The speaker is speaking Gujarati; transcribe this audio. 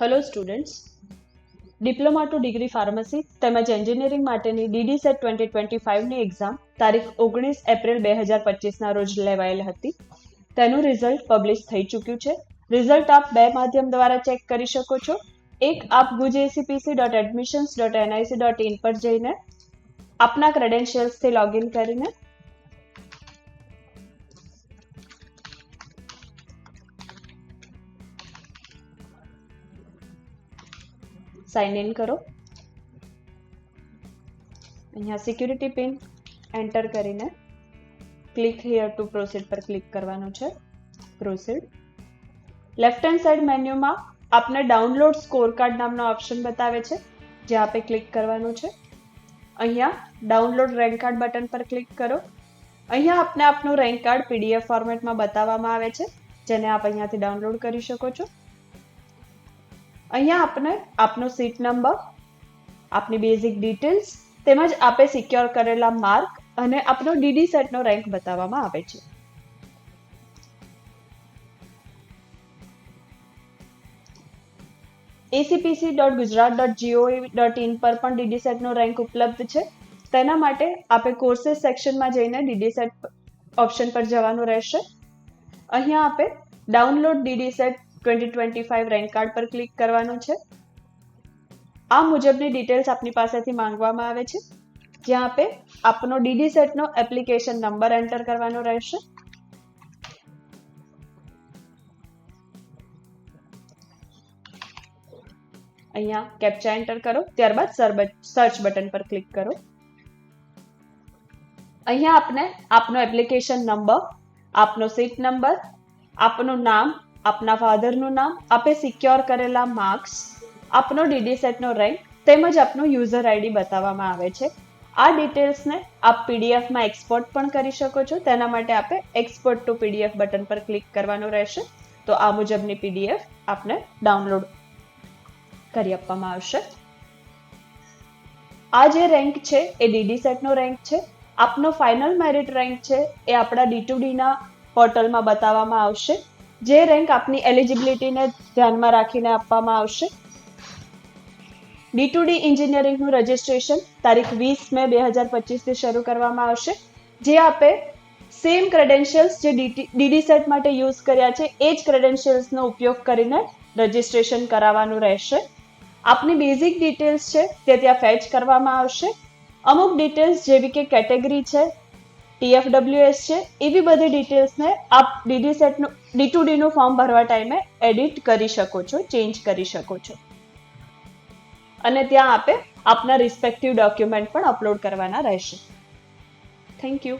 Hello students, diploma two degree pharmacy તેમજ એન્જિનિયરિંગ માટેની DDSET 2025ની એક્ઝામ તારીખ 19 એપ્રિલ 2025ના રોજ લેવાયેલ હતી. તેનું રિઝલ્ટ પબ્લિશ થઈ ચૂક્યું છે. રિઝલ્ટ આપ બે માધ્યમ દ્વારા ચેક કરી શકો છો. એક, આપ gujcpc.admissions.nic.in પર જઈને આપના ક્રેડેન્શિયલ્સથી લોગિન કરીને સાઇન ઇન કરો. અહીંયા સિક્યુરિટી પિન એન્ટર કરીને ક્લિક હિયર ટુ પ્રોસીડ પર ક્લિક કરવાનું છે. પ્રોસીડ. લેફ્ટ હેન્ડ સાઇડ મેન્યુમાં આપને ડાઉનલોડ સ્કોર કાર્ડ નામનો ઓપ્શન બતાવે છે, જે આપે ક્લિક કરવાનું છે. અહીંયા ડાઉનલોડ રેન્ક કાર્ડ બટન પર ક્લિક કરો. અહીંયા આપને આપનું રેન્ક કાર્ડ PDF ફોર્મેટમાં બતાવવામાં આવે છે, જેને આપ અહીંયાથી ડાઉનલોડ કરી શકો છો. અહીંયા આપને આપનો સીટ નંબર, આપની બેઝિક ડિટેલ્સ તેમજ આપે સિક્યોર કરેલા માર્ક અને આપનો DDSET નો રેન્ક બતાવવામાં આવે છે. acpc.gujarat.gov.in પર પણ DDSET નો રેન્ક ઉપલબ્ધ છે. તેના માટે આપે કોર્सेस સેક્શનમાં જઈને DDSET ઓપ્શન પર જવાનું રહેશે. અહીંયા આપે ડાઉનલોડ DDSET 2025 રેન્ક કાર્ડ પર ક્લિક કરવાનું છે. આ મુજબની ડિટેલ્સ આપની પાસેથી માંગવામાં આવે છે, જ્યાં આપે આપનો DDSET નો એપ્લિકેશન નંબર એન્ટર કરવાનો રહેશે. અહીંયા કેપ્ચા એન્ટર કરો, ત્યારબાદ સર્ચ બટન પર ક્લિક કરો. અહીંયા આપને આપનો એપ્લિકેશન નંબર, આપનો સીટ નંબર, આપનું નામ, આપના ફાધરનું નામ, આપે સિક્યોર કરેલા માર્ક્સ, આપનો DDSET નો રેન્ક તેમજ આપનો યુઝર આઈડી બતાવવામાં આવે છે. આ ડિટેલ્સને આપ PDFમાં એક્સપોર્ટ પણ કરી શકો છો. તેના માટે આપે એક્સપોર્ટ ટુ PDF બટન પર ક્લિક કરવાનું રહેશે. તો આ મુજબની PDF આપને ડાઉનલોડ કરી આપવામાં આવશે. આ જે રેન્ક છે એ DDSET નો રેન્ક છે. આપનો ફાઇનલ મેરિટ રેન્ક છે એ આપણા D2D ના પોર્ટલમાં બતાવવામાં આવશે, જે રેન્ક આપની એલિજિબિલિટીને ધ્યાનમાં રાખીને આપવામાં આવશે. D2D એન્જિનિયરિંગનું રજિસ્ટ્રેશન તારીખ 20 મે 2025થી શરૂ કરવામાં આવશે. જે આપે સેમ ક્રેડેન્શિયલ્સ જે DDSET માટે યુઝ કર્યા છે એ જ ક્રેડેન્શિયલ્સનો ઉપયોગ કરીને રજિસ્ટ્રેશન કરાવવાનું રહેશે. આપની બેઝિક ડિટેલ્સ છે તે ત્યાં ફેચ કરવામાં આવશે. અમુક ડિટેલ્સ જેવી કે કેટેગરી છે, TFWS છે, એવી બધી ડિટેલ્સને આપ D2D નું ફોર્મ ભરવા ટાઈમે એડિટ કરી શકો છો, ચેન્જ કરી શકો છો. અને ત્યાં આપે આપના રિસ્પેક્ટિવ ડોક્યુમેન્ટ પણ અપલોડ કરવાના રહેશે. Thank you.